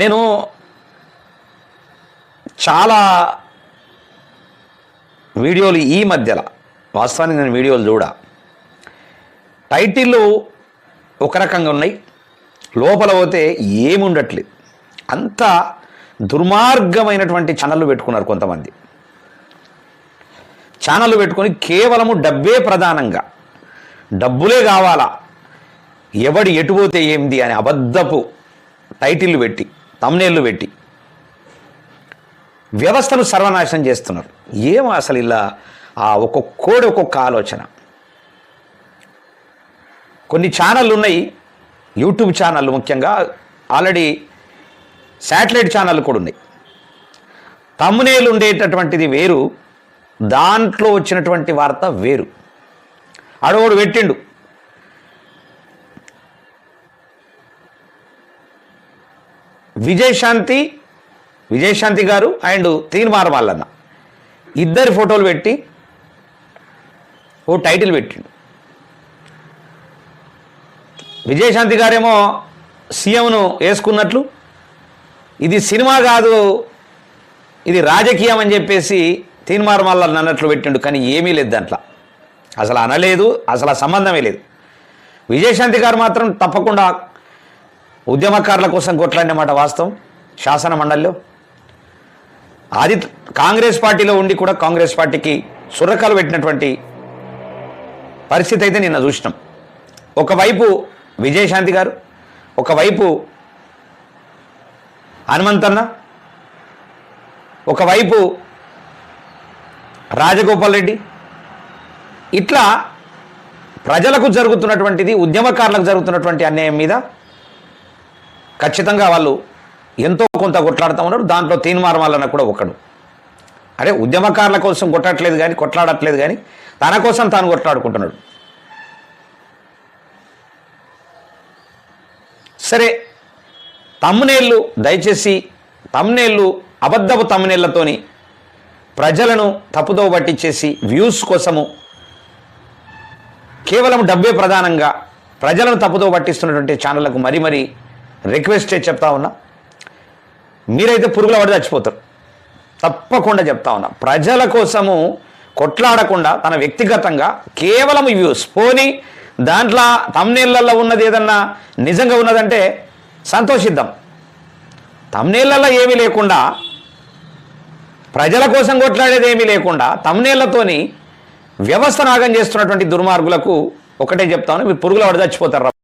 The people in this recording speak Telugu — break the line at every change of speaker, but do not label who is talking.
నేను చాలా వీడియోలు ఈ మధ్యలో వాస్తవానికి నేను వీడియోలు టైటిళ్ళు ఒక రకంగా ఉన్నాయి, లోపల పోతే ఏముండట్లేదు. అంత దుర్మార్గమైనటువంటి ఛానళ్ళు పెట్టుకున్నారు కొంతమంది. ఛానళ్ళు పెట్టుకొని కేవలము డబ్బే ప్రధానంగా, డబ్బులే కావాలా, ఎవడి ఎటుపోతే ఏంది అని అబద్ధపు టైటిళ్ళు పెట్టి తమ్నేళ్ళు పెట్టి వ్యవస్థను సర్వనాశనం చేస్తున్నారు. ఏమో అసలు ఇలా ఒక్కొక్కటి ఒక్కొక్క ఆలోచన. కొన్ని ఛానళ్ళు ఉన్నాయి, యూట్యూబ్ ఛానళ్ళు ముఖ్యంగా, ఆల్రెడీ శాటిలైట్ ఛానళ్ళు కూడా ఉన్నాయి. తమ్నేలు ఉండేటటువంటిది వేరు, దాంట్లో వచ్చినటువంటి వార్త వేరు. అడవుడు పెట్టిండు, విజయశాంతి గారు అండ్ తీన్మార్ వాళ్ళన్న ఇద్దరి ఫోటోలు పెట్టి ఓ టైటిల్ పెట్టిండు. విజయశాంతి గారేమో సీఎంను వేసుకున్నట్లు, ఇది సినిమా కాదు ఇది రాజకీయం అని చెప్పేసి తీన్మార్ వాళ్ళన్న అన్నట్లు పెట్టిండు. కానీ ఏమీ లేదు దాంట్లో, అసలు అనలేదు, అసలు సంబంధమే లేదు. విజయశాంతి గారు మాత్రం తప్పకుండా ఉద్యమకారుల కోసం కొట్లాడినమాట వాస్తవం. శాసన మండలిలో అది కాంగ్రెస్ పార్టీలో ఉండి కూడా కాంగ్రెస్ పార్టీకి సుర్రకాలు పెట్టినటువంటి పరిస్థితి అయితే నిన్న చూసినాం. ఒకవైపు విజయశాంతి గారు, ఒకవైపు హనుమంతన్న, ఒకవైపు రాజగోపాల్ రెడ్డి. ఇట్లా ప్రజలకు జరుగుతున్నటువంటిది, ఉద్యమకారులకు జరుగుతున్నటువంటి అన్యాయం మీద ఖచ్చితంగా వాళ్ళు ఎంతో కొంత కొట్లాడుతూ ఉన్నారు. దాంట్లో తీన్మార్ వాళ్ళన్న కూడా ఒకడు. అరే ఉద్యమకారుల కోసం కొట్లాడట్లేదు కానీ తన కోసం తాను కొట్లాడుకుంటున్నాడు. సరే, తమ్నేళ్ళు దయచేసి తమ్నేళ్ళు అబద్ధపు తమ్నేళ్లతోని ప్రజలను తప్పుదోవ పట్టించేసి వ్యూస్ కోసము కేవలం డబ్బే ప్రధానంగా ప్రజలను తప్పుదోవ పట్టిస్తున్నటువంటి ఛానళ్లకు మరీ రిక్వెస్ట్ చెప్తా ఉన్నా, మీరైతే పురుగుల పడి చచ్చిపోతారు. తప్పకుండా చెప్తా ఉన్నా, ప్రజల కోసము కొట్లాడకుండా తన వ్యక్తిగతంగా కేవలం వ్యూస్ పోని దాంట్లో తమ్నేళ్లలో ఉన్నది ఏదన్నా నిజంగా ఉన్నదంటే సంతోషిద్దాం. తమ్నేళ్లలో ఏమీ లేకుండా, ప్రజల కోసం కొట్లాడేది ఏమీ లేకుండా తమ్నేళ్లతోని వ్యవస్థ నాగం చేస్తున్నటువంటి దుర్మార్గులకు ఒకటే చెప్తాను, మీరు పురుగుల పడి చచ్చిపోతారు.